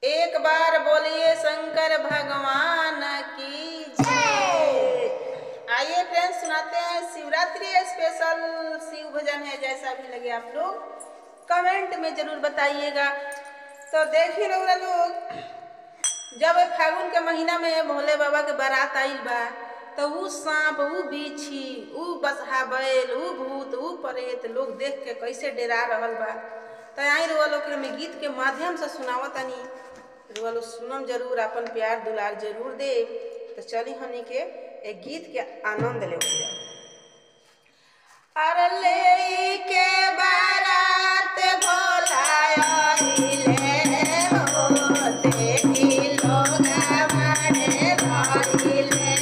एक बार बोलिए शंकर भगवान की जय। आइए फ्रेंड्स सुनाते हैं शिवरात्रि स्पेशल शिव भजन है। जैसा भी लगे आप लोग कमेंट में जरूर बताइएगा। तो देखिए लोग जब फागुन के महीना में भोले बाबा के बारात आइल बा तो ऊ सांप, ऊ बिच्छी, ऊ बसहा बैल, ऊ भूत, ऊ प्रेत लोग देख के कैसे डरा रहल बा। तो आई रुआ लोग के हमें गीत के माध्यम से सुनावतनी, रुआ लोग सुनम जरूर, अपन प्यार दुलार जरूर दे। तो चली हमनी के एक गीत के आनंद ले जाओ। अरे ले के बारात भोला आइले हो, देखी लोग बाड़े धइले।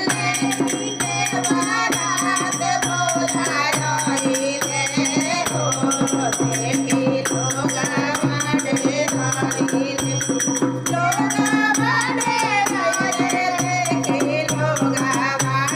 ले के बारात भोला आइले हो, देखी लोग बाड़े धइले। लोग बाड़े धइले, देखी लोग बाड़े धइले।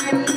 Thank you.